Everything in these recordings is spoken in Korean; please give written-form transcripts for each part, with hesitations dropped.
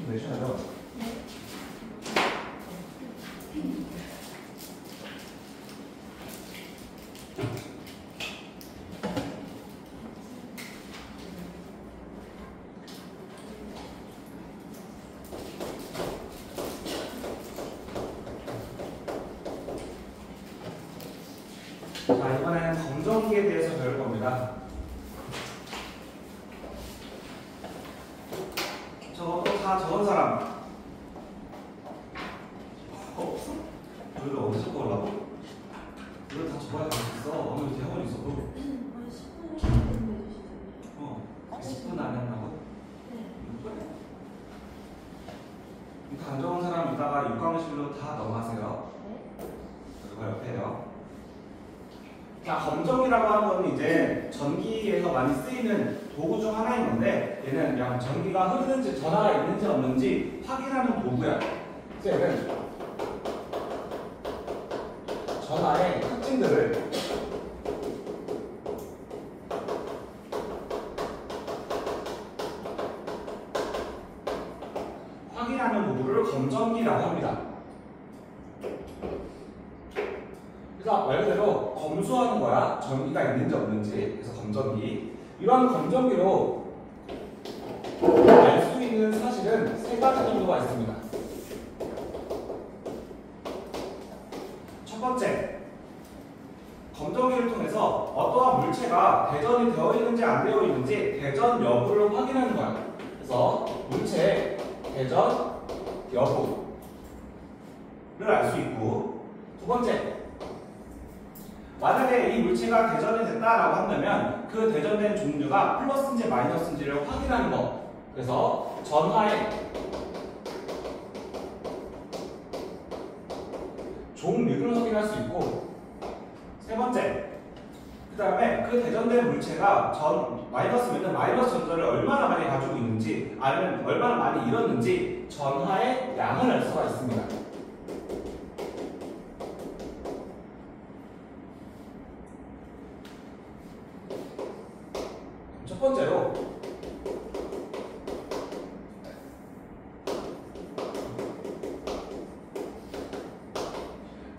내셔야죠. 자, 이번엔 검정기에 대해서 배울 겁니다. 저것도 다 적은 사람 없어? 우리가 어디서 보려고? 우리가 다 적어야 되겠어. 오늘 대학원 있어도 10분 안 했나고? 그러니까 안 적은 사람 이따가 6강실로 다 넘어가세요. 그리고 옆에요. 자, 검정기라고 하는 건 이제 전기에서 많이 쓰이는 도구 중 하나인 건데, 얘는 그냥 전기가 흐르는지 전하가 있는지 없는지 확인하는 도구야. 그래서 얘는 전하의 특징들을 확인하는 도구를 검정기라고 합니다. 그래서 말 그대로 검수하는 거야. 전기가 있는지 없는지. 그래서 검정기. 이러한 검정기로 알 수 있는 사실은 세 가지 정도가 있습니다. 첫 번째, 검정기를 통해서 어떠한 물체가 대전이 되어 있는지 안 되어 있는지 대전 여부를 확인하는 거야. 그래서 물체의 대전 여부를 알 수 있고, 두 번째, 만약에 이 물체가 대전이 됐다라고 한다면 그 대전된 종류가 플러스인지 마이너스인지를 확인하는 거. 그래서 전하의 종류를 확인할 수 있고, 세 번째, 그 다음에 그 대전된 물체가 마이너스면 마이너스 전자를 얼마나 많이 가지고 있는지 아니면 얼마나 많이 잃었는지 전하의 양을 알 수가 있습니다. 첫 번째로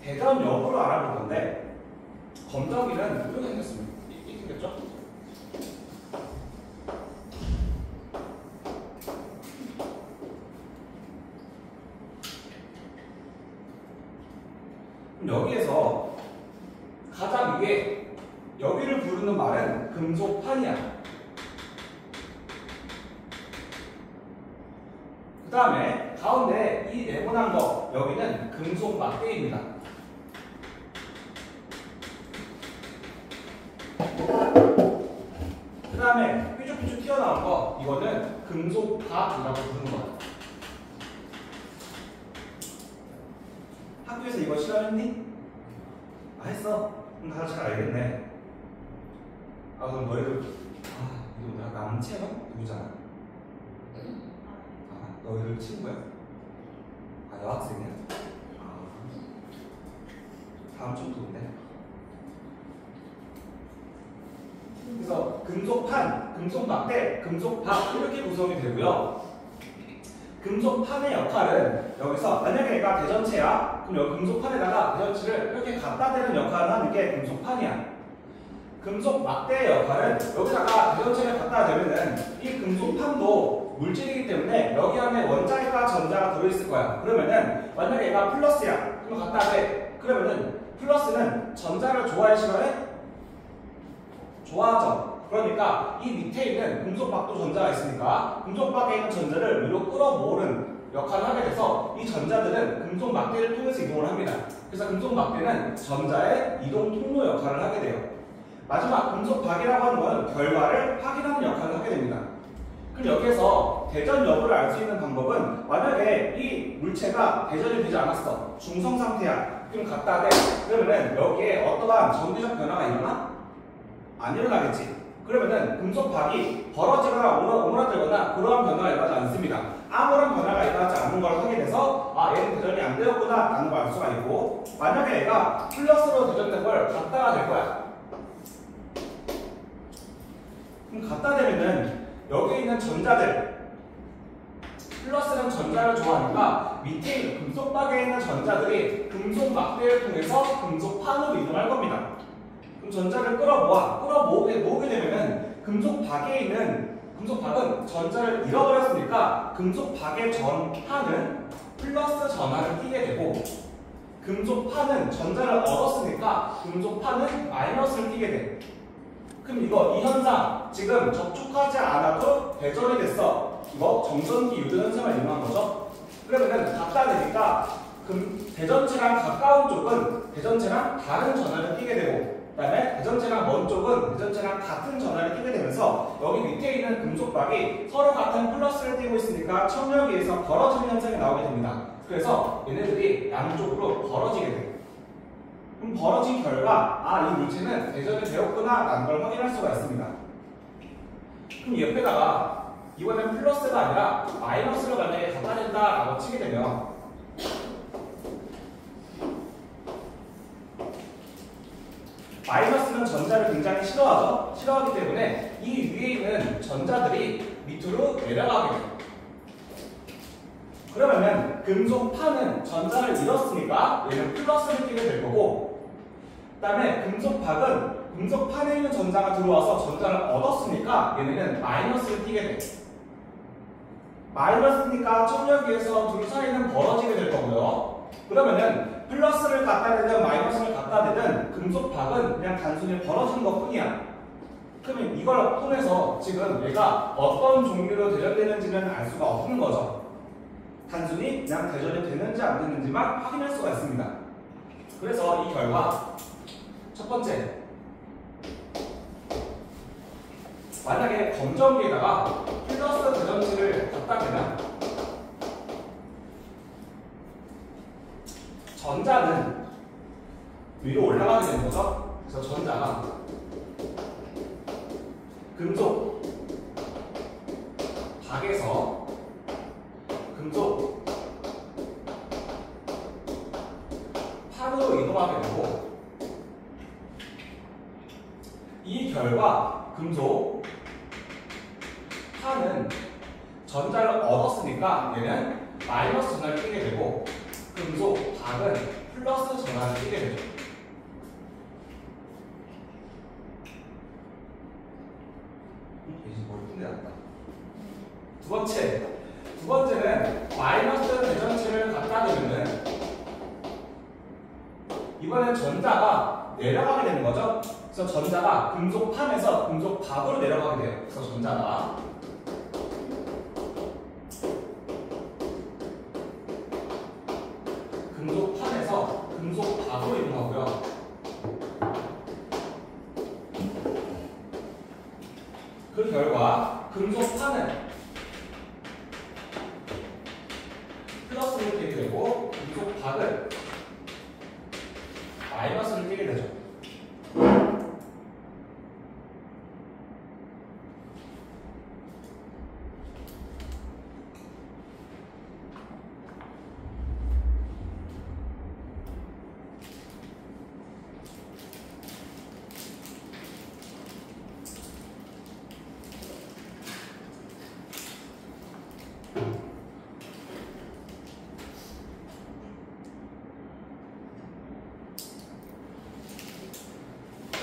대전 여부를 알아볼 건데, 검정기는 이렇게 생겼습니다. 이렇게 생겼죠? 그럼 여기에서 가장 위에 여기를 부르는 말은 금속판이야. 그 다음에 가운데 이 네모난 거, 여기는 금속 막대입니다. 그 다음에 삐죽삐죽 튀어나온 거, 이거는 금속박이라고 부르는 거야. 학교에서 이거 실험했니? 아, 했어? 그럼 다들 잘 알겠네. 아, 그럼 너희들, 이거 내가 남채영? 누구잖아? 너희들 친구야? 여학생이야? 다음 주 또인데. 그래서 금속판, 금속막대, 금속박 이렇게 구성이 되고요. 금속판의 역할은 여기서 만약에 얘가 대전체야, 그럼 여기 금속판에다가 대전체를 이렇게 갖다 대는 역할을 하는 게 금속판이야. 금속막대의 역할은 여기다가 대전체를 갖다 대면은 이 금속판도 물질이기 때문에 여기 안에 원자과 전자가 들어있을 거야. 그러면은 만약에 얘가 플러스야, 그럼 갖다 대. 그러면은 플러스는 전자를 좋아해 싫어해? 좋아하죠. 그러니까 이 밑에 있는 금속박도 전자가 있으니까 금속박에 있는 전자를 위로 끌어모으는 역할을 하게 돼서 이 전자들은 금속막대를 통해서 이동을 합니다. 그래서 금속막대는 전자의 이동 통로 역할을 하게 돼요. 마지막 금속박이라고 하는 것은 결과를 확인하는 역할을 하게 됩니다. 그럼 여기에서 대전 여부를 알 수 있는 방법은, 만약에 이 물체가 대전이 되지 않았어, 중성 상태야, 그럼 갖다 대. 그러면은 여기에 어떠한 전기적 변화가 일어나? 안 일어나겠지. 그러면은 금속박이 벌어지거나 오므라들거나 그러한 변화가 일어나지 않습니다. 아무런 변화가 일어나지 않는 걸 확인해서 얘는 대전이 안 되었구나 라는 걸 알 수가 있고, 만약에 얘가 플러스로 대전된 걸 갖다가 댈 거야. 그럼 갖다 대면은 여기 있는 전자들, 플러스는 전자를 좋아하니까 밑에 있는 금속박에 있는 전자들이 금속 막대를 통해서 금속판으로 이동할 겁니다. 그럼 전자를 끌어모으게 되면은 금속박에 있는 금속박은 전자를 잃어버렸으니까 금속박의 전하는 플러스 전하를 띠게 되고 금속판은 전자를 얻었으니까 금속판은 마이너스를 띠게 돼. 그럼 이 현상 지금 접촉하지 않아도 대전이 됐어. 이거 정전기 유도 현상을 이용한 거죠. 그러면은 갖다 대니까 대전체랑 가까운 쪽은 대전체랑 다른 전하를 띠게 되고 그다음에 대전체랑 먼 쪽은 대전체랑 같은 전하를 띠게 되면서 여기 밑에 있는 금속박이 서로 같은 플러스를 띠고 있으니까 청력에 의해서 벌어지는 현상이 나오게 됩니다. 그래서 얘네들이 양쪽으로 벌어지게 돼요. 그럼 벌어진 결과 이 물체는 대전이 되었구나 라는 걸 확인할 수가 있습니다. 그럼 옆에다가 이번엔 플러스가 아니라 마이너스를 만약에 갖다 댄다 라고 치게 되면 마이너스는 전자를 굉장히 싫어하죠. 싫어하기 때문에 이 위에 있는 전자들이 밑으로 내려가게 돼요. 그러면은 금속판은 전자를 잃었으니까 얘는 플러스를 띠게 될 거고 그 다음에 금속박은 금속판에 있는 전자가 들어와서 전자를 얻었으니까 얘네는 마이너스를 띠게 돼. 마이너스니까 청력에 의해서 둘 사이는 벌어지게 될 거고요. 그러면은 플러스를 갖다 대든 마이너스를 갖다 대든 금속박은 그냥 단순히 벌어지는 것 뿐이야. 그러면 이걸 통해서 지금 얘가 어떤 종류로 대전되는지는 알 수가 없는 거죠. 단순히 그냥 대전이 되는지 안 되는지만 확인할 수가 있습니다. 그래서 이 결과 첫 번째, 만약에 검정기에다가 플러스 대전치를 갖다 대면 전자는 위로 올라가게 되는 거죠. 그래서 전자가 금속 박에서 금속 판으로 이동하게 되고 이 결과 금속 판은 전자를 얻었으니까 얘는 마이너스 전하를 띠게 되고 금속 박은 플러스 전하를 띠게 되죠. 머리 푼데 났다. 두 번째는 마이너스 대전체를 갖다 대면은 이번엔 전자가 내려가게 되는 거죠. 그래서 전자가 금속판에서 금속박으로 내려가게 돼요. 그래서 전자가 금속판에서 금속박으로 이동하고요. 그 결과 금속판은 플러스를 띠게 되고 금속박은 마이너스를 띠게 되죠.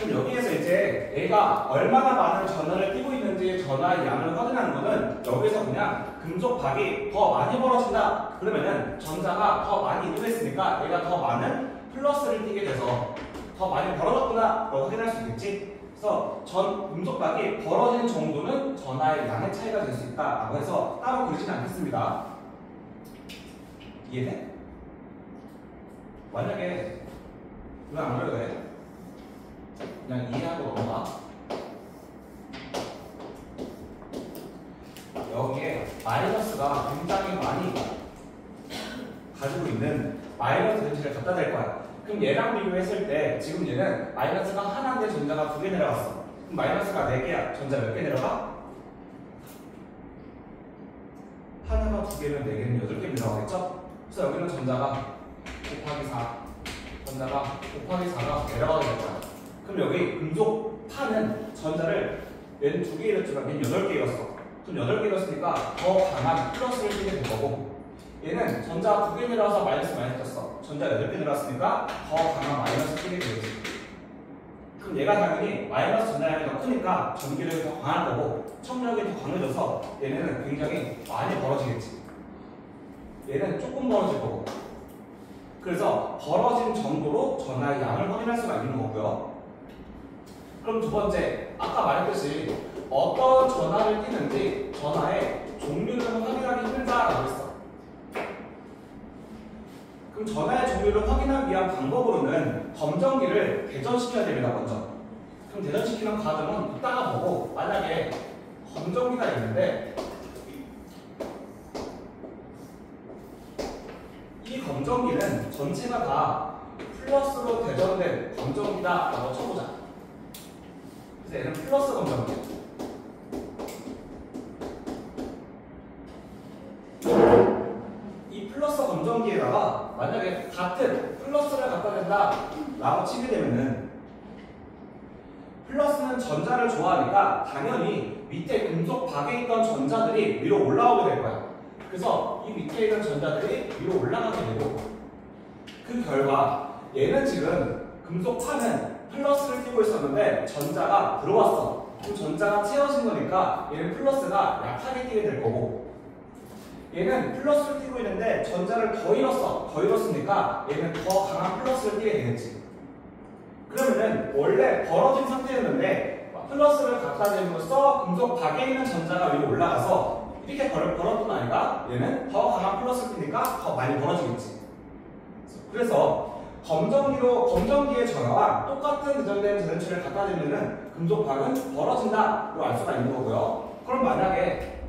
그럼 여기에서 이제 얘가 얼마나 많은 전하를 띠고 있는지 전하의 양을 확인하는 거는 여기서 그냥 금속박이 더 많이 벌어진다. 그러면은 전자가 더 많이 이동했으니까 얘가 더 많은 플러스를 띠게 돼서 더 많이 벌어졌구나 라고 확인할 수 있겠지. 그래서 금속박이 벌어지는 정도는 전하의 양의 차이가 될 수 있다 라고 해서 따로 그리지는 않겠습니다. 이해돼? 만약에 이거 안 그려도 돼? 그냥 이해하고 넘어가. 여기에 마이너스가 굉장히 많이 가지고 있는 마이너스 전체를 갖다 댈 거야. 그럼 얘랑 비교했을 때 지금 얘는 마이너스가 하나인데 전자가 2개 내려갔어. 그럼 마이너스가 4개야. 전자 몇 개 내려가? 하나가 2개면 4개는 8개 내려가겠죠? 그래서 여기는 전자가 곱하기 4, 전자가 곱하기 4가 내려가게 될 거야. 그럼 여기 금속판은 전자를 얘는 2개 잃었지만 얘는 8개 잃었어. 그럼 8개 넣었으니까 더 강한 플러스를 띄게 될 거고, 얘는 전자 2개 들어와서 마이너스 떴어. 전자 8개 들어왔으니까 더 강한 마이너스 띄게 되겠지. 그럼 얘가 당연히 마이너스 전자량이 더 크니까 전기력이 더 강할 거고, 첨력이 더 강해져서 얘네는 굉장히 많이 벌어지겠지. 얘는 조금 벌어질 거고. 그래서 벌어진 정도로 전하의 양을 확인할 수가 있는 거고요. 그럼 두 번째, 아까 말했듯이 어떤 전하를 띄는지 전하의 종류는 확인하기 힘들다라고 했어. 그럼 전하의 종류를 확인하기 위한 방법으로는 검정기를 대전시켜야 됩니다, 먼저. 그럼 대전시키는 과정은 이따가 보고, 만약에 검정기가 있는데 이 검정기는 전체가 다 플러스로 대전된 검정기다라고 쳐보자. 그래서 얘는 플러스 검정기야. 이 플러스 검정기에다가 만약에 같은 플러스를 갖다 댄다 라고 치게 되면은, 플러스는 전자를 좋아하니까 당연히 밑에 금속 박에 있던 전자들이 위로 올라오게 될 거야. 그래서 이 밑에 있는 전자들이 위로 올라가게 되고, 그 결과 얘는 지금 금속판은 플러스를 띄고 있었는데 전자가 들어왔어. 그 전자가 채워진 거니까 얘는 플러스가 약하게 띄게 될 거고, 얘는 플러스를 띄고 있는데 전자를 더 잃었어. 더 잃었으니까 얘는 더 강한 플러스를 띄게 되겠지. 그러면은 원래 벌어진 상태였는데 플러스를 갖다 대면서 금속 박에 있는 전자가 위로 올라가서 이렇게 벌어졌던 아이가 얘는 더 강한 플러스를 띄니까 더 많이 벌어지겠지. 그래서 검정기의 전하와 똑같은 대전된 대전체를 갖다 대면은 금속 박은 벌어진다로 알 수가 있는 거고요. 그럼 만약에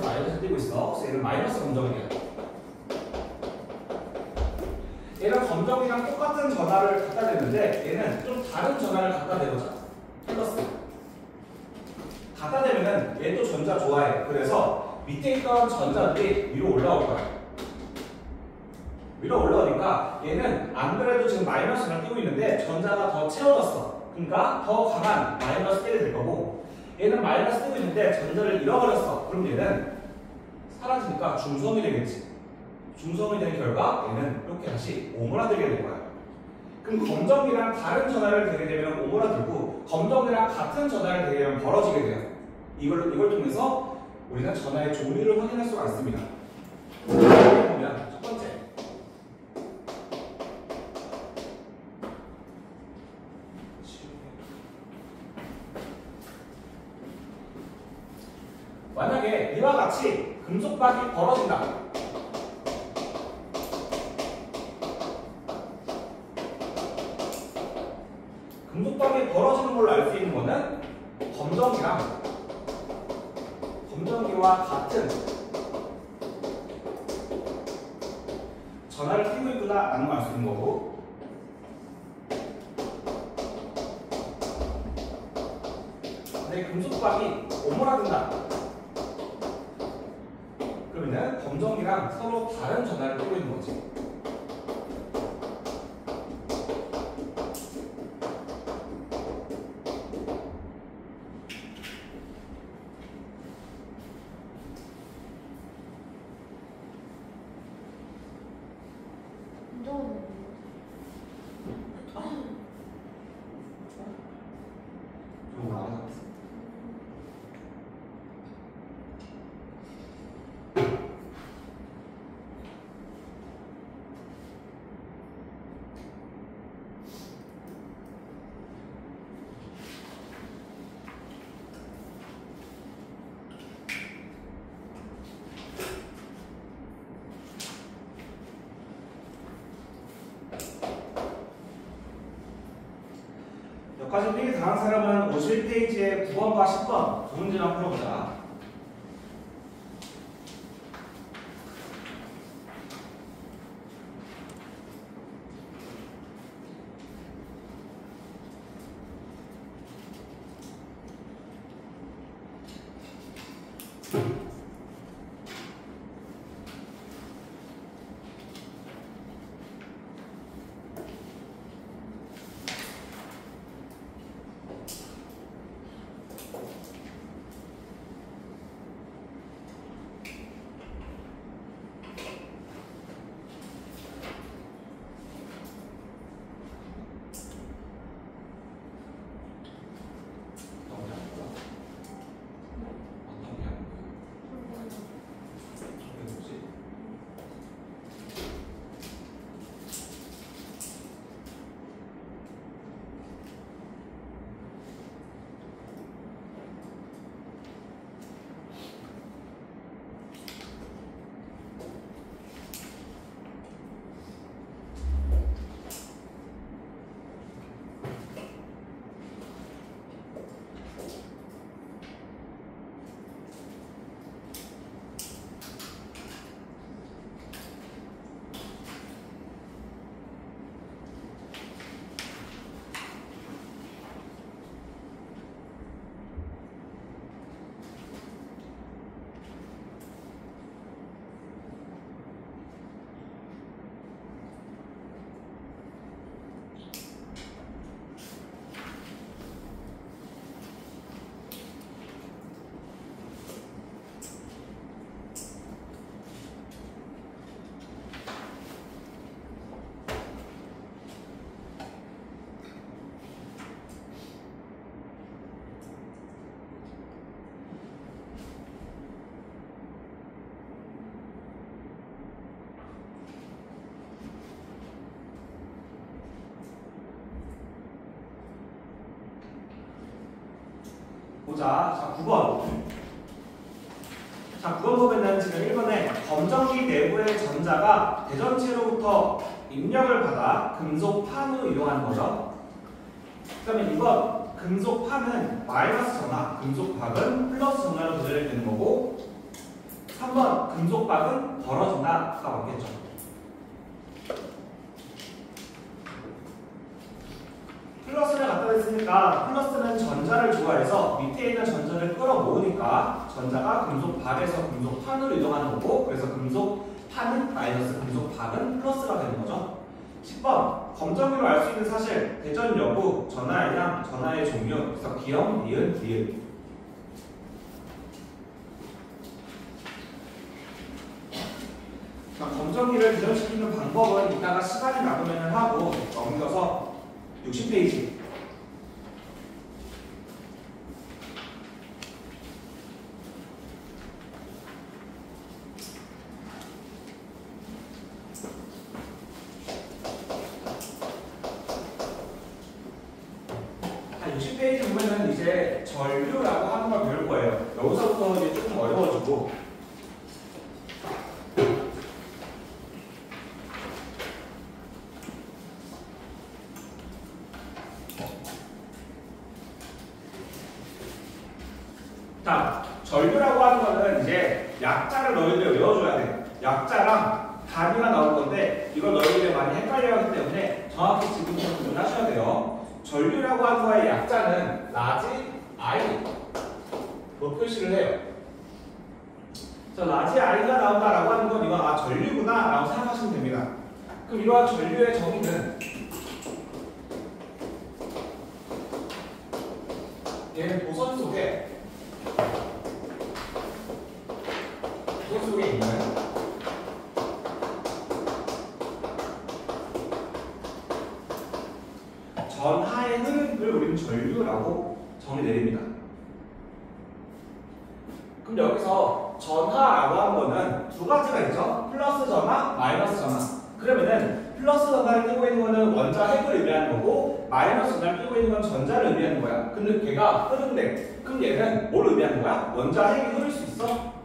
마이너스 띄고 있어. 그래서 얘는 마이너스 검정기야. 얘는 검정이랑 똑같은 전하를 갖다 대는데 얘는 좀 다른 전하를 갖다 대보자. 플러스. 갖다 대면은 얘 또 전자 좋아해. 그래서 밑에 있던 전자들이 위로 올라올 거야. 위로 올라오니까 얘는 안 그래도 지금 마이너스를 띄고 있는데 전자가 더 채워졌어. 그러니까 더 강한 마이너스 띄게 될 거고, 얘는 마이너스 띄고 있는데 전자를 잃어버렸어. 그럼 얘는 사라지니까 중성이 되겠지. 중성이 되는 결과 얘는 이렇게 다시 오므라들게 될 거야. 그럼 검정이랑 다른 전하를 대게 되면 오므라들고, 검정이랑 같은 전하를 대게 되면 벌어지게 돼요. 이걸 통해서 우리는 전하의 종류를 확인할 수가 있습니다. 보면 첫 번째, 만약에 이와 같이 금속박이 벌어진다. 금속박이 벌어지는 걸로 알 수 있는 거는 검정기와 같은 전하를 띄고 있구나 라는 걸 알 수 있는 거고, 만약에 금속박이 오므라든다. 그러면 검정이랑 서로 다른 전하를 띄고 있는 거지. 여기까지 필기 당한 사람은 51페이지에 9번과 10번 두 문제만 풀어보자. 보자. 자, 9번. 자, 9번 보면은 지금 1번에 검정기 내부의 전자가 대전체로부터 입력을 받아 금속판으로 이동하는 거죠. 그 다음에 2번 금속판은 마이너스 전하, 금속박은 플러스 전하로 조절이 되는 거고 3번 금속박은 벌어진다가 맞겠죠. 플러스를 갖다 댔으니까 플러스는 전자를 좋아해서 밑에 있는 전자를 끌어모으니까 전자가 금속박에서 금속판으로 이동하는 거고 그래서 금속판은 마이너스, 금속박은 플러스가 되는 거죠. 10번 검정기로 알 수 있는 사실 대전 여부, 전하의 양, 전하의 종류 그래서 기억, 니은, 니은 검정기를 대전시키는 방법은 이따가 시간이 남으면 하고 넘겨서 60페이지. 한 60페이지 보면은 이제 전류라고 하는 걸 배울 거예요. 여기서부터 이제 조금 어려워지고. 자, 전류라고 하는 거는 이제 약자를 너희들 외워줘야 돼. 약자랑 단위가 나올 건데 이걸 너희들이 많이 헷갈려 하기 때문에 정확히 지금부터 구분하셔야 돼요. 전류라고 하는 거의 약자는 라지 I로 표시를 해요. 자, 라지 I가 나온다라고 하는 건 이건 아 전류구나 라고 생각하시면 됩니다. 그럼 이러한 전류의 정의는 얘는 도선 속에 있는 전하의 흐름을 우리는 전류라고 정의 내립니다. 그럼 여기서 전하라고 하는 거는 두 가지가 있죠. 플러스 전하, 마이너스 전하. 그러면은 플러스 전하를 띄고 있는 거는 원자 핵을 의미하는 거고 마이너스 전하를 띄고 있는 건 전자를 의미하는 거야. 근데 걔가 흐른대. 그럼 얘는 뭘 의미하는 거야? 원자 핵이 흐를 수 있어?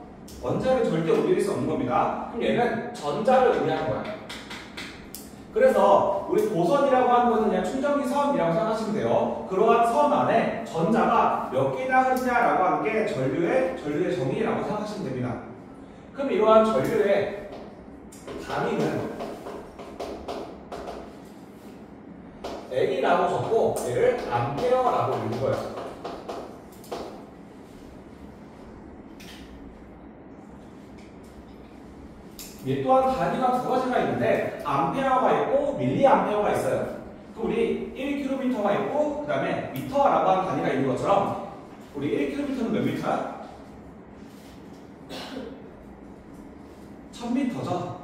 원자를 절대 옮길 수 없는 겁니다. 그럼 얘는 전자를 의미하는 거야. 그래서 우리 도선이라고 하는 것은 그냥 충전기 선이라고 생각하시면 돼요. 그러한 선 안에 전자가 몇 개나 흐르냐라고 하는 게 전류의 정의라고 생각하시면 됩니다. 그럼 이러한 전류의 단위는 A라고 적고 얘를 암페어라고 읽는 거예요. 얘 또한 단위가 두 가지가 있는데 암페어가 있고 밀리암페어가 있어요. 그럼 우리 1km가 있고 그 다음에 미터라고 하는 단위가 있는 것처럼 우리 1km는 몇 미터야? 1000미터죠.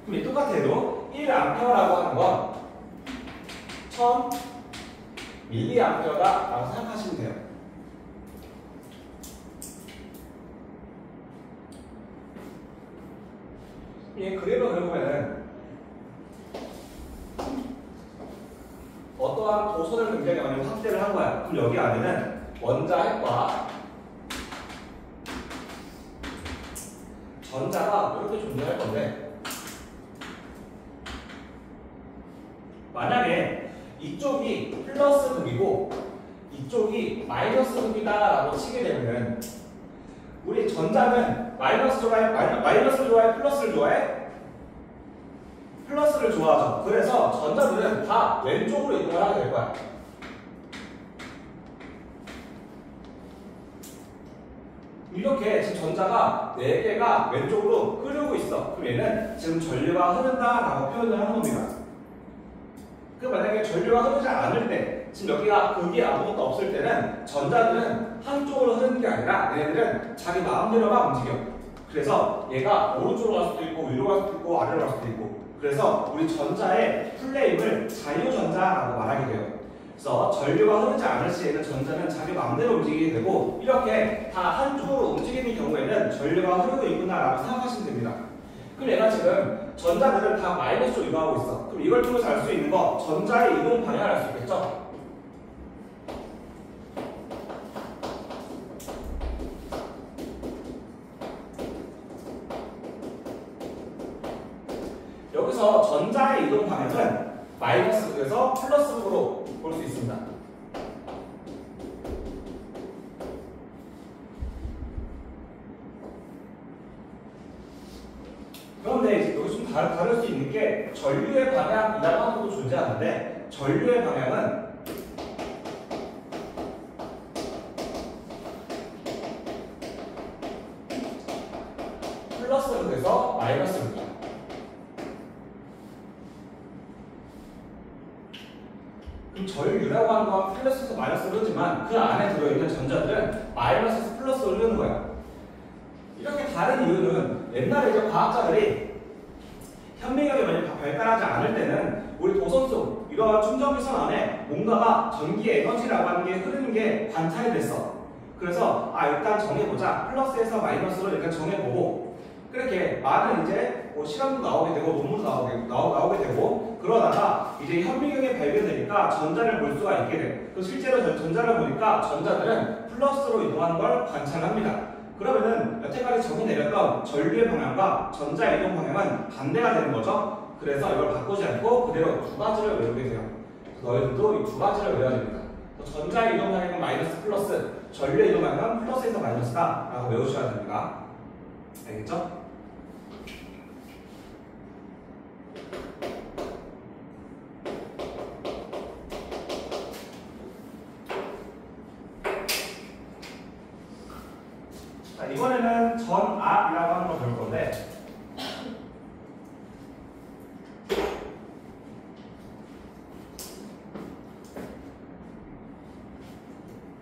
그럼 이 똑같아도 1암페어라고 하는 건 1000밀리암페어다 라고 생각하시면 돼요. 이 그림을 그려보면은 어떠한 도선을 굉장히 많이 확대를 한 거야. 그럼 여기 안에는 원자 핵과 전자가 이렇게 존재할 건데 만약에 이쪽이 플러스 극이고 이쪽이 마이너스 극이다 라고 치게 되면은 우리 전자는 마이너스 좋아해? 마이너스를 좋아해? 플러스를 좋아해? 플러스를 좋아하죠. 그래서 전자들은 다 왼쪽으로 이동을 하게 될 거야. 이렇게 지금 전자가 4개가 왼쪽으로 흐르고 있어. 그럼 얘는 지금 전류가 흐른다라고 표현을 하는 겁니다. 그 만약에 전류가 흐르지 않을 때, 지금 여기가 극이 아무것도 없을 때는 전자들은 한쪽으로 흐르는 게 아니라 얘네들은 자기 마음대로만 움직여. 그래서 얘가 오른쪽으로 갈 수도 있고 위로 갈 수도 있고 아래로 갈 수도 있고. 그래서 우리 전자의 플레임을 자유전자라고 말하게 돼요. 그래서 전류가 흐르지 않을 시에는 전자는 자기 마음대로 움직이게 되고 이렇게 다 한쪽으로 움직이는 경우에는 전류가 흐르고 있구나라고 생각하시면 됩니다. 그럼 얘가 지금 전자들은 다 마이너스로 이동하고 있어. 그럼 이걸 통해서 알 수 있는 거 전자의 이동 방향을 알 수 있겠죠? 전자의 이동 방향은 마이너스 극에서 플러스 극으로 볼 수 있습니다. 그런데 이제 여기 좀 다를 수 있는 게 전류의 방향이라고 하는 것도 존재하는데 전류의 방향은 플러스 극에서 마이너스 극이야. 그럼 전류라고 하는 건 플러스에서 마이너스로 흐르지만 그 안에 들어있는 전자들은 마이너스에서 플러스로 흐르는 거야. 이렇게 다른 이유는 옛날에 이제 과학자들이 현미경이 만약 발달하지 않을 때는 우리 도선 속 이러한 충전기선 안에 뭔가가 전기 에너지라고 하는 게 흐르는 게 관찰이 됐어. 그래서 일단 정해보자. 플러스에서 마이너스로 일단 정해보고 그렇게 많은 이제 실험도 나오게 되고 논문도 나오게 되고 그러다가 이제 현미경이 발견되니까 전자를 볼 수가 있게 돼. 그 실제로 전자를 보니까 전자들은 플러스로 이동하는 걸 관찰합니다. 그러면은 여태까지 정의 내렸던 전류의 방향과 전자 이동 방향은 반대가 되는 거죠. 그래서 이걸 바꾸지 않고 그대로 두 가지를 외우게 돼요. 너희들도 이 두 가지를 외워야 됩니다. 전자 이동 방향은 마이너스 플러스, 전류의 이동 방향은 플러스에서 마이너스다 라고 외우셔야 됩니다. 알겠죠? 자, 이번에는 전압이라고 하는 걸 볼 건데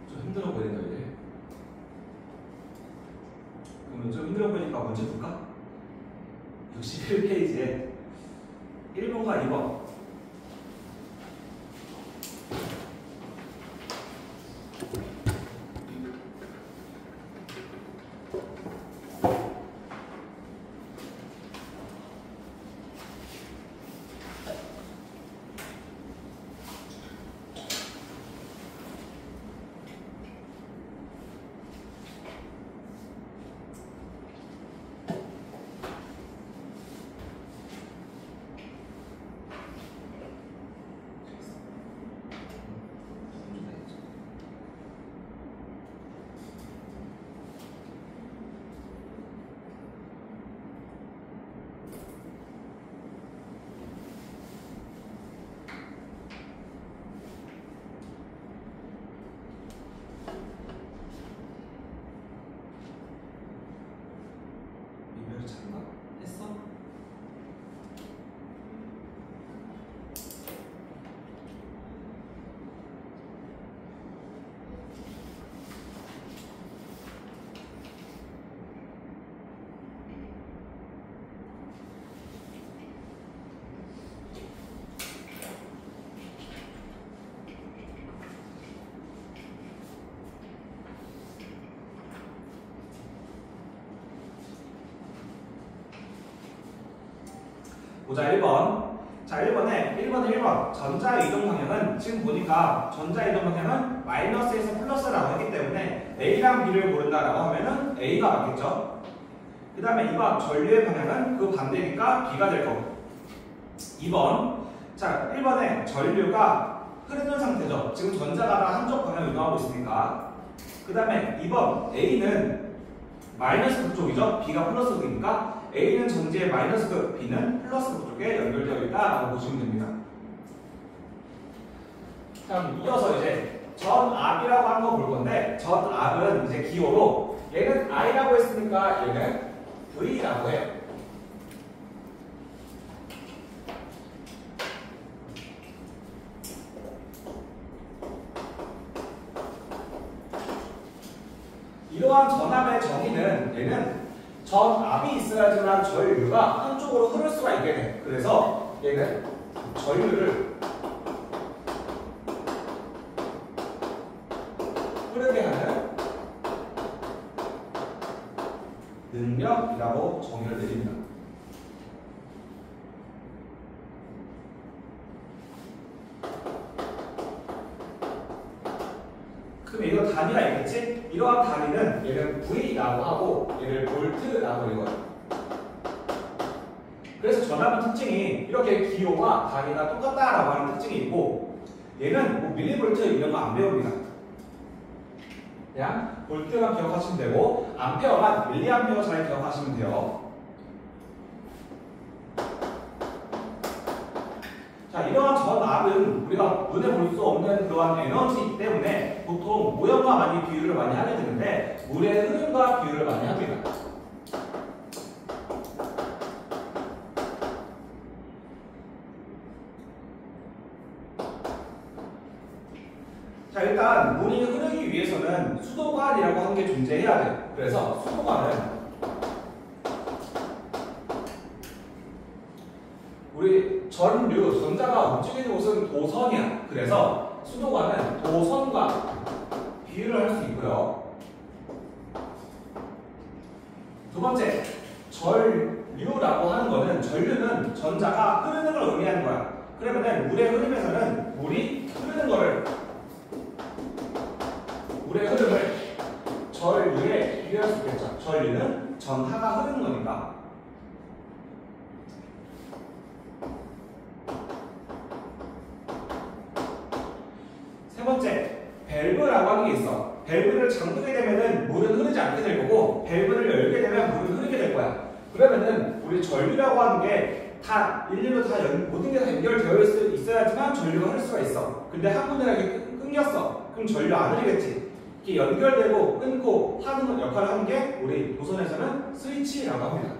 좀 힘들어 보인다 이제. 그러면 좀 힘들어 보이니까 문제 볼까? 61페이지에 1번과 2번 했어? 보자 1번. 자 1번 전자 이동 방향은 지금 보니까 전자 이동 방향은 마이너스에서 플러스라고 했기 때문에 A랑 B를 고른다라고 하면은 A가 맞겠죠. 그 다음에 2번 전류의 방향은 그 반대니까 B가 될 거고 2번 자 1번에 전류가 흐르는 상태죠. 지금 전자가 다 한쪽 방향으로 이동하고 있으니까 그 다음에 2번 A는 마이너스 극쪽이죠. B가 플러스 극이니까 A는 전지의 마이너스 극, B는 플러스 극 쪽에 연결되어 있다라고 보시면 됩니다. 그럼 이어서 이제 전압이라고 하는 거 볼 건데 전압은 이제 기호로 얘는 I라고 했으니까 얘는 V라고 해요. 이러한 전압의 정의는 얘는 전압이 있어야지만 전류가 한쪽으로 흐를 수가 있게 돼. 그래서 얘는 전류를 흐르게 하는 능력이라고 정의를 내립니다. 그럼 이거 단위가 있겠지? 이러한 단위는 얘는 V라고 하고 얘를 볼트라고 읽어요. 그래서 전압은 특징이 이렇게 기호와 단위가 똑같다라고 하는 특징이 있고, 얘는 뭐 밀리볼트 이런 거 안 배웁니다. 그냥 볼트만 기억하시면 되고, 암페어만 밀리암페어 잘 기억하시면 돼요. 자, 이러한 전압은 우리가 눈에 볼 수 없는 그러한 에너지이기 때문에 보통 모형과 많이 비유를 많이 하게 되는데, 물의 흐름과 비유를 많이 합니다. 자, 일단 물이 흐르기 위해서는 수도관이라고 하는 게 존재해야 돼요. 그래서 수도관은 우리 전류, 전자가 움직이는 곳은 도선이야. 그래서 수도관은 도선과 비유를 할 수 있고요. 두 번째, 전류라고 하는 거는, 전류는 전자가 흐르는 걸 의미하는 거야. 그러면은 물의 흐름에서는 물이 흐르는 거를, 물의 흐름을 전류에 비교할 수 있겠죠. 전류는 전하가 흐르는 거니까. 세 번째, 밸브라고 하는 게 있어. 밸브를 잠그게 되면은 물은 흐르지 않게 될 거고, 밸브를 열게 되면 물은 흐르게 될 거야. 그러면은 우리 전류라고 하는 게 다 일일로 다 모든 게 다 연결되어 있어야지만 전류가 흐를 수가 있어. 근데 한 군데가 이렇게 끊겼어. 그럼 전류 안 흐르겠지. 이게 연결되고 끊고 하는 역할을 하는 게 우리 도선에서는 스위치라고 합니다.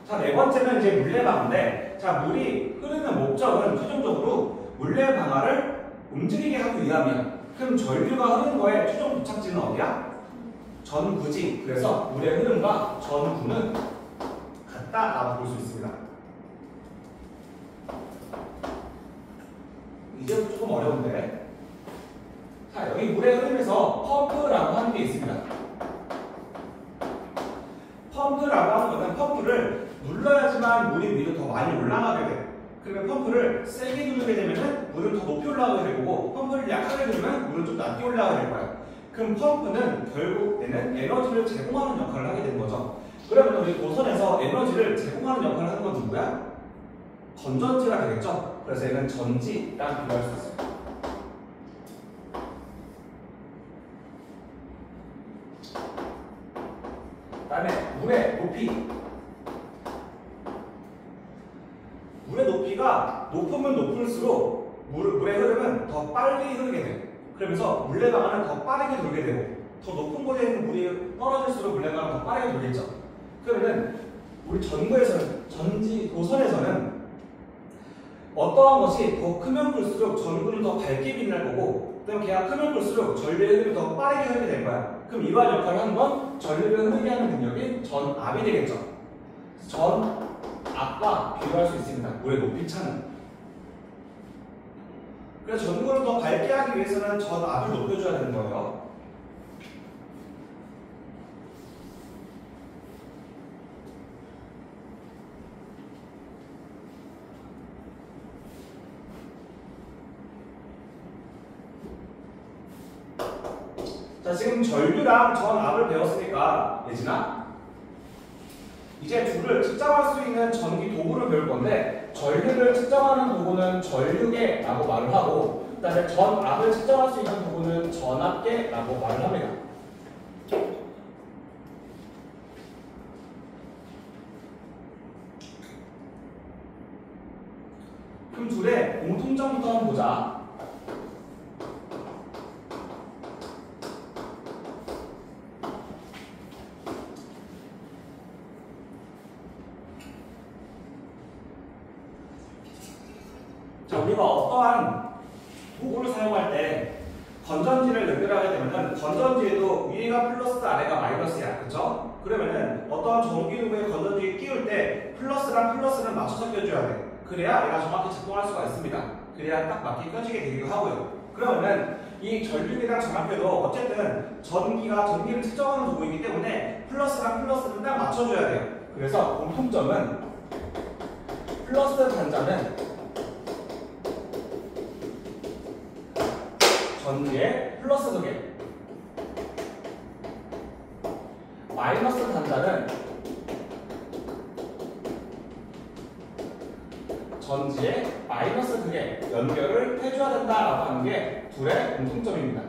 자, 네 번째는 이제 물레방아인데, 자, 물이 흐르는 목적은 최종적으로 물레방아를 움직이게 하기 위함이야. 그럼 전류가 흐르는 거에 최종 도착지는 어디야? 전구지. 그래서 물의 흐름과 전구는 같다라고 볼 수 있습니다. 이제부터 조금 어려운데, 자, 여기 물의 흐름에서 펌프라고 하는 게 있습니다. 펌프라고 하는 것은 펌프를 눌러야지만 물이 위로 더 많이 올라가게 돼. 그러면 펌프를 세게 누르게 되면 물은 더 높이 올라가게 될 거고, 펌프를 약하게 누르면 물은 좀 낮게 올라가게 될 거야. 그럼 펌프는 결국에는 에너지를 제공하는 역할을 하게 되는 거죠. 그러면 우리 도선에서 에너지를 제공하는 역할을 하는 건 누구야? 건전지가 되겠죠? 그래서 얘는 전지랑 비교할 수 있어요. 그 다음에 물의 높이. 물의 높이가 높으면 높을수록 물의 흐름은 더 빨리 흐르게 돼요. 그러면서 물레방아는 더 빠르게 돌게 되고, 더 높은 곳에 있는 물이 떨어질수록 물레방아는 더 빠르게 돌겠죠. 그러면은 우리 전구에서는, 도선에서는 어떠한 것이 더 크면 클수록 전구는 더 밝게 빛날 거고, 그다음에 걔가 크면 클수록 전류의 흐름이 더 빠르게 흐르게 될 거야. 그럼 이러한 역할을 하는 건 전류를 흐르게 하는 능력이 전압이 되겠죠. 전압과 비교할 수 있습니다. 물의 높이 차는. 그래서 전구를 더 밝게 하기 위해서는 전압을 높여줘야 되는 거예요. 자, 지금 전류랑 전압을 배웠으니까, 예진아, 이제 둘을 측정할 수 있는 전기 도구를 배울 건데, 전류를 측정하는 도구는 전류계라고 말을 하고, 그 다음에 전압을 측정할 수 있는 도구는 전압계라고 말을 합니다. 그럼 둘의 공통점부터 한번 보자. 자, 우리가 어떠한 도구를 사용할 때 건전지를 연결하게 되면은 건전지에도 위가 플러스 아래가 마이너스야. 그쵸? 그러면은 어떠한 전기도구에 건전지를 끼울 때 플러스랑 플러스는 맞춰서 껴줘야 돼. 그래야 얘가 정확히 작동할 수가 있습니다. 그래야 딱 맞게 껴지게 되기도 하고요. 그러면은 이 전류계랑 전압계도 어쨌든 전기를 측정하는 도구이기 때문에 플러스랑 플러스는 딱 맞춰줘야 돼요. 그래서 공통점은 플러스 단자는 전지의 플러스 극에 마이너스 단자는 전지의 마이너스 극에 연결을 해줘야 된다라고 하는 게 둘의 공통점입니다.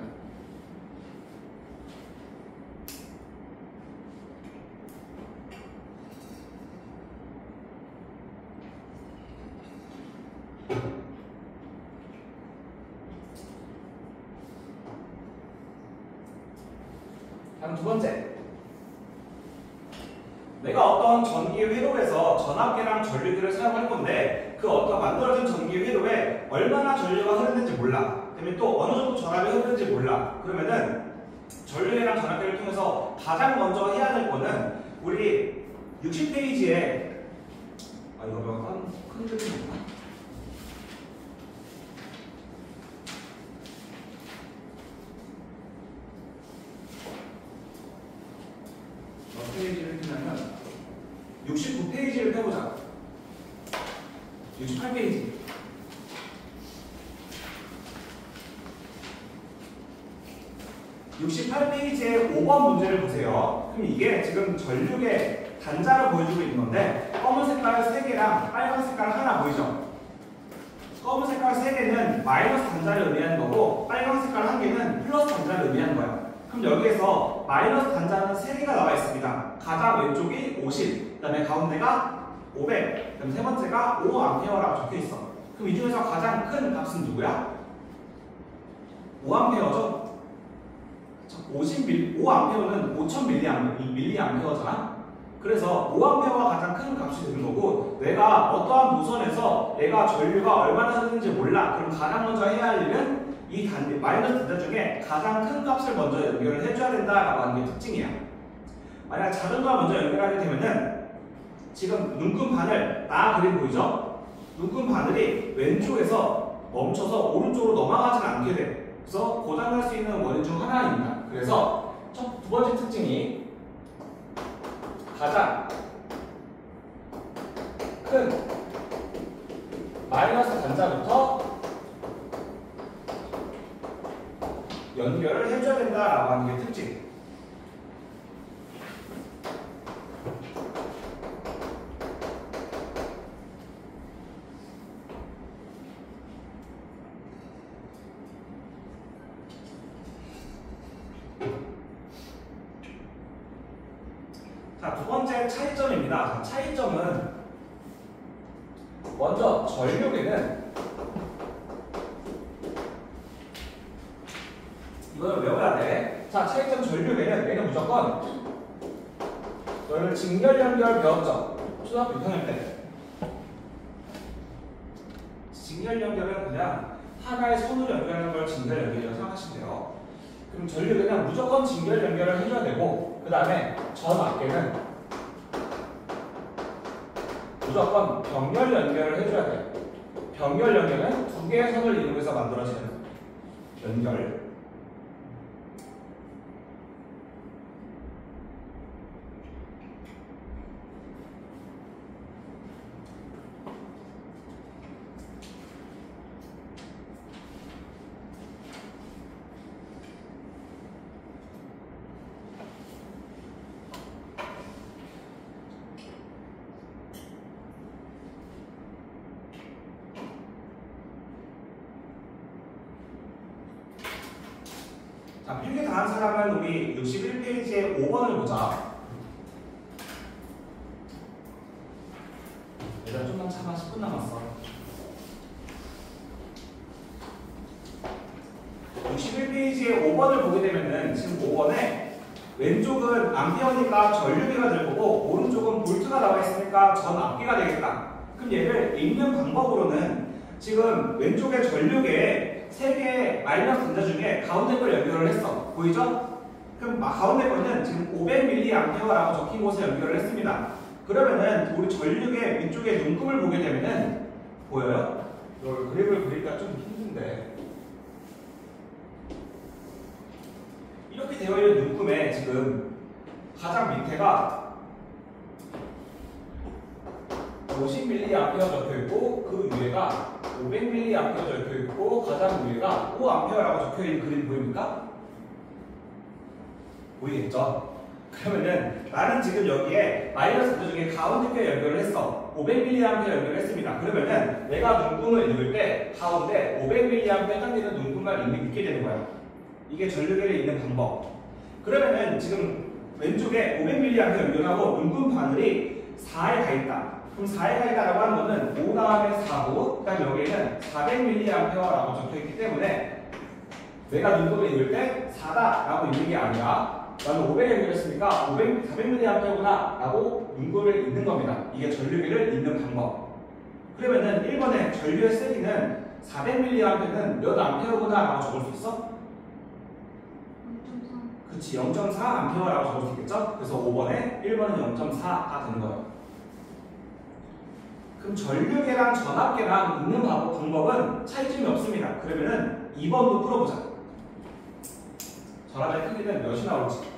다음 두 번째. 내가 어떤 전기 회로에서 전압계랑 전류기를 사용할 건데 그 어떤 만들어진 전기 회로에 얼마나 전류가 흐르는지 몰라. 그다음에 또 어느 정도 전압이 흐르는지 몰라. 그러면은 전류계랑 전압계를 통해서 가장 먼저 해야 될 거는 우리 60페이지에 이거 몇 큰 그림인가? 몇 페이지를 펴냐면 69페이지를 펴보자. 68페이지. 68페이지의 5번 문제를 보세요. 그럼 이게 지금 전류계 단자를 보여주고 있는 건데 검은 색깔 3개랑 빨간 색깔 하나 보이죠? 검은 색깔 3개는 마이너스 단자를 의미하는 거고 빨간 색깔 1개는 플러스 단자를 의미하는 거야. 그럼 여기에서 마이너스 단자는 3개가 나와 있습니다. 가장 왼쪽이 50, 그 다음에 가운데가 500, 그 다음에 세 번째가 5A라고 적혀 있어. 그럼 이 중에서 가장 큰 값은 누구야? 5A죠? 5A는 5000mAh잖아? 그래서 5A가 가장 큰 값이 되는 거고 내가 어떠한 노선에서 내가 전류가 얼마나 흐르는지 몰라. 그럼 가장 먼저 해야 할 일은 이 마이너스 단자 중에 가장 큰 값을 먼저 연결을 해줘야 된다라고 하는 게 특징이야. 만약 작은 거 먼저 연결하게 되면은 지금 눈금 바늘 그림 보이죠? 눈금 바늘이 왼쪽에서 멈춰서 오른쪽으로 넘어가지는 않게 돼. 그래서 고장날 수 있는 원인 중 하나입니다. 그래서 두 번째 특징이 가장 큰 마이너스 단자부터 연결을 해줘야 된다라고 하는 게 특징. 자, 두 번째 차이점입니다. 자, 차이점은 먼저 전류계는 이걸 외워야 돼. 자, 차이점 전류계는 얘는 무조건 너희를 직렬 연결 배웠죠? 초등학교 6학년 때. 직렬 연결은 그냥 하나의 선으로 연결하는 걸 직렬 연결이라고 생각하시면 돼요. 그럼 전류계는 무조건 직렬 연결을 해줘야 되고 그 다음에 전압계는 무조건 병렬 연결을 해줘야 돼요. 병렬 연결은 두 개의 선을 이용해서 만들어지는 연결. 자, 필기 다 한 사람은 우리 61페이지의 5번을 보자. 얘들아 좀만 참아. 10분 남았어. 61페이지의 5번을 보게 되면은 지금 5번에 왼쪽은 암페어니까 전류계가 될 거고 오른쪽은 볼트가 나와 있으니까 전압계가 되겠다. 그럼 얘를 읽는 방법으로는 지금 왼쪽에 전류계에 3개의 마이너스 단자 중에 가운데 걸 연결을 했어. 보이죠? 그럼 가운데 거는 지금 500mA라고 적힌 곳에 연결을 했습니다. 그러면은 우리 전류계 위쪽에 눈금을 보게 되면은 보여요? 이걸 그림을 그리기가 좀 힘든데 이렇게 되어 있는 눈금에 지금 가장 밑에가 50mA 적혀 있고 그 위에가 500mA 적혀 있고 가장 위에가 5A라고 적혀 있는 그림 보입니까? 보이겠죠? 그러면은 나는 지금 여기에 마이너스 그 중에 가운데 뼈 연결을 했어. 500mA 연결을 했습니다. 그러면은 내가 눈금을 읽을 때 가운데 500mA 해당되는 눈금만 읽게 되는 거야. 이게 전류계를 읽는 방법. 그러면은 지금 왼쪽에 500mA 연결하고 눈금 바늘이 4에 가 있다. 그럼 4에 가 있다라고 하는 거는 5 다음에 4고 그 다음에 여기에는 400mA라고 적혀 있기 때문에 내가 눈금을 읽을 때 4다라고 읽는 게 아니라 나는 500에 연결했으니까 400mA구나 라고 눈금을 읽는 겁니다. 이게 전류계를 읽는 방법. 그러면은 1번에 전류의 세기는 400mA는 몇 암페어구나 라고 적을 수 있어? 0.3. 그치, 0.4A라고 적을 수 있겠죠? 그래서 5번에 1번은 0.4가 되는 거예요. 그럼 전류계랑 전압계랑 읽는 방법은 차이점이 없습니다. 그러면은 2번도 풀어보자. 전압의 크기는 몇이 나올지.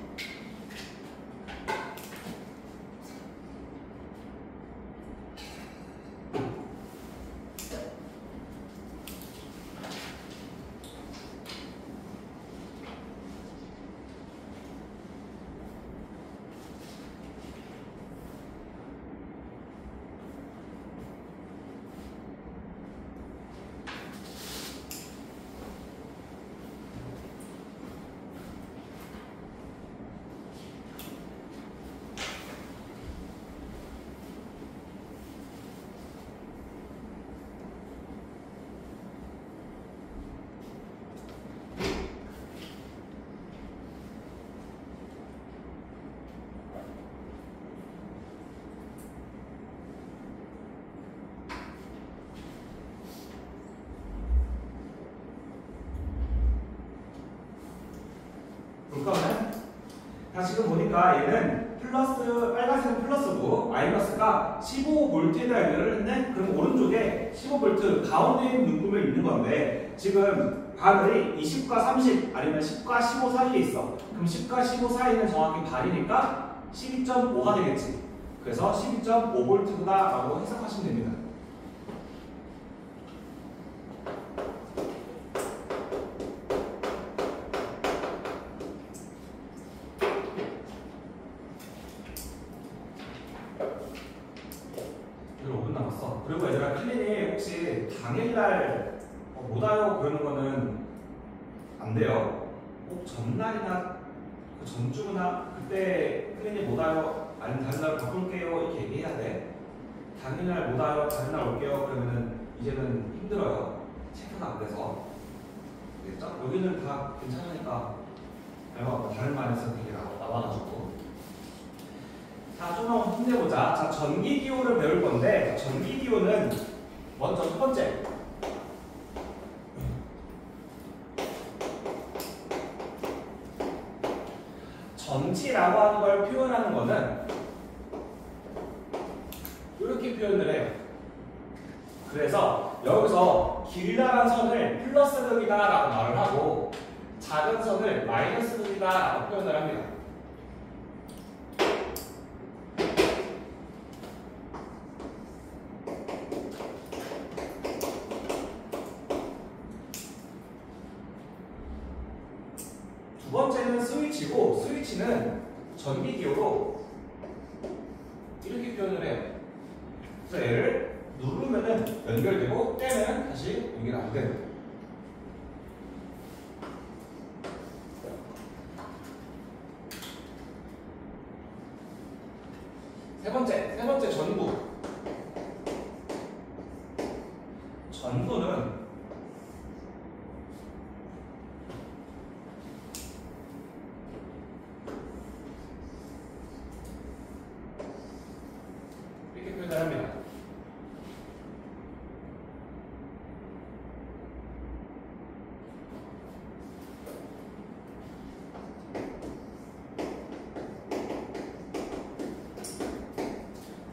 그러면 지금 보니까 얘는 플러스 빨간색은 플러스고 마이너스가 15V에다 연결을 했네? 그럼 오른쪽에 15V 가운데 있는 눈금을 읽는 건데 지금 바늘이 20과 30 아니면 10과 15 사이에 있어. 그럼 10과 15 사이는 정확히 발이니까 12.5가 되겠지. 그래서 12.5V다 라고 해석하시면 됩니다. 그리고 얘들아 클린이 혹시 당일날 못 와요 그러는 거는 안 돼요. 꼭 전날이나 그 전주나 그때 클린이 못 와요 아니면 다른 날 바꿀게요 이렇게 얘기해야 돼. 당일날 못 와요 다른 날 올게요 그러면은 이제는 힘들어요. 체크가 안 돼서. 알겠죠? 여기는 다 괜찮으니까 다른 말에서 되게 나와가지고 자, 좀 한번 힘내보자. 자, 전기기호를 배울 건데, 전기기호는 먼저 첫 번째. 전치라고 하는 걸 표현하는 거는 이렇게 표현을 해요. 그래서 여기서 길다란 선을 플러스 극이다 라고 말을 하고 작은 선을 마이너스 극이다 라고 표현을 합니다. 두 번째는 스위치고 스위치는 전기기호로 이렇게 표현을 해요. 그래서 얘를 누르면은 연결되고 떼면 다시 연결 안 돼요. 세 번째 전구. 전구는 이렇게 표현을 합니다.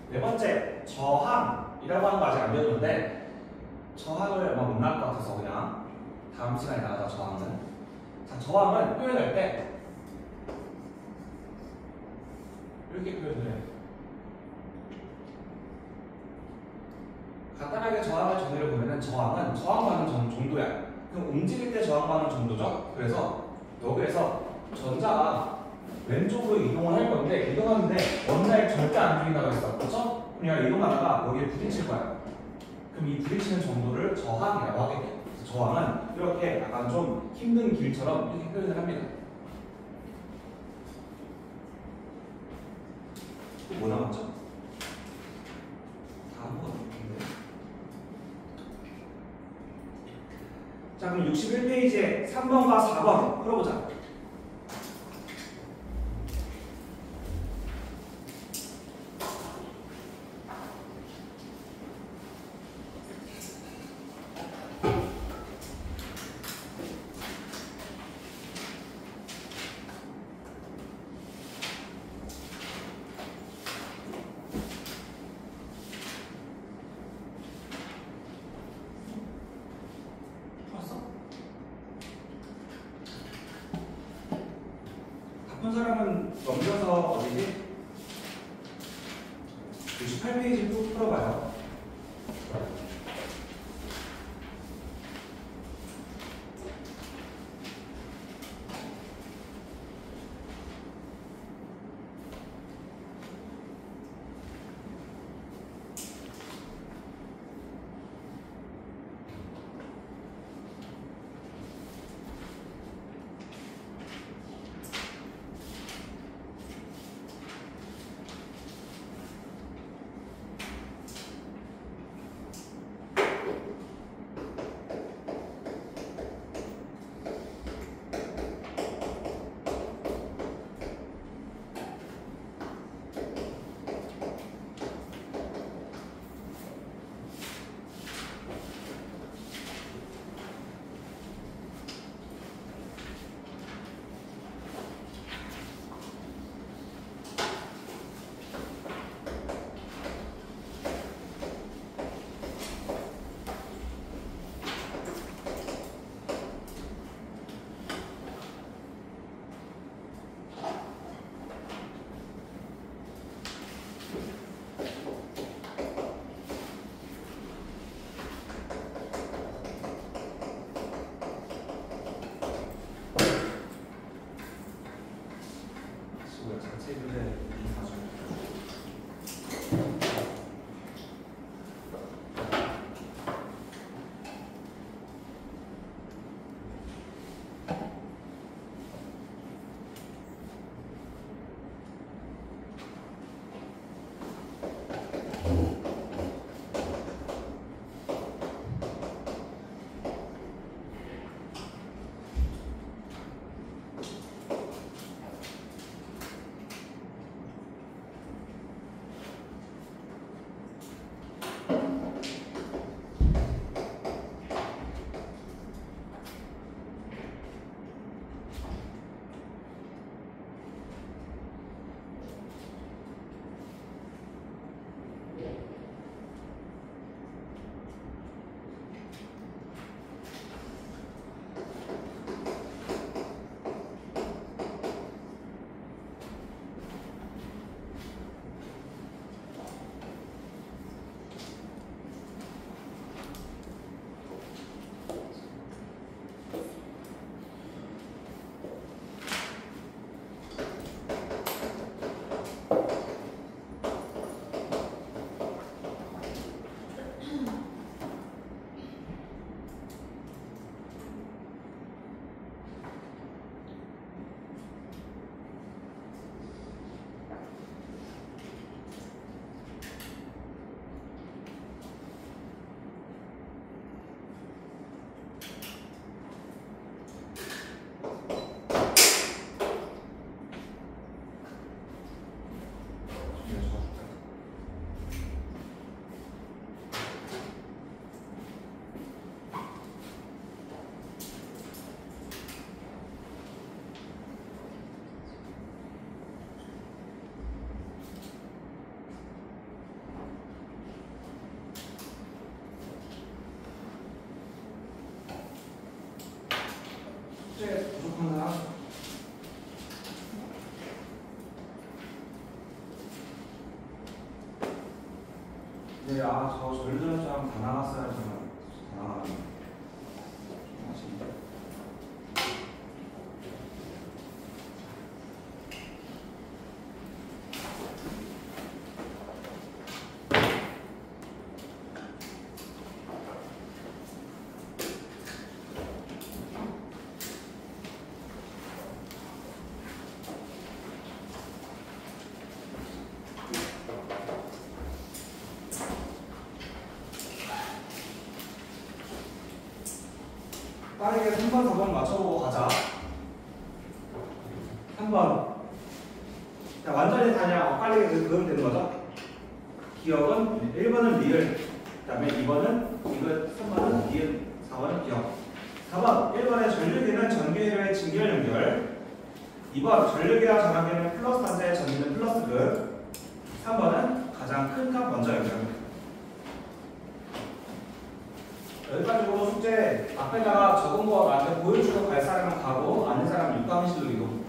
네 번째, 저항이라고 하는 거 아직 안 배웠는데 저항을 아마 못 나올 것 같아서 그냥 다음 시간에 나가자. 저항은. 자, 저항은 표현할 때 이렇게 표현을 해요. 간단하게 저항을 정의를 보면 뭐냐면 저항받는 정도야. 그럼 움직일 때 저항받는 정도죠. 그래서 여기에서 전자가 왼쪽으로 이동을 할 건데 이동하는데 원자에 절대 안 죽인다고 했어. 그렇죠? 그럼 얘가 이동하다가 여기에 부딪힐 거야. 그럼 이 부딪히는 정도를 저항이라고 하겠네. 그래서 저항은 이렇게 약간 좀 힘든 길처럼 이렇게 표현을 합니다. 뭐 나왔죠? 다음 거 같은데. 자, 그럼 61페이지에 3번과 4번 풀어보자. 한 사람은 넘겨서 어디지? 68페이지 또 풀어봐요. 자체들의 이 가정. 숙제 부족한 사람? 네, 저 전자장 다 나갔어야지만 빠르게 3번, 4번 맞춰보고 가자. 3번. 자, 완전히 다 그냥 엇갈리게 그으면 되는 거죠? 기억은 1번은 리을, 그 다음에 2번은 디귿, 3번은 니은, 4번은 기억. 4번 1번의 전류계는 전기회로의 직렬 연결. 2번 전류계와 전압계는 플러스 단자의 전기는 플러스 극. 3번은 가장 큰 값 먼저 연결. 여기까지로 숙제 앞에다가 적은 거 나한테 보여주고 갈 사람은 가고 아는 사람은 육감실로 이동.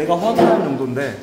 내가 확인하는 정도인데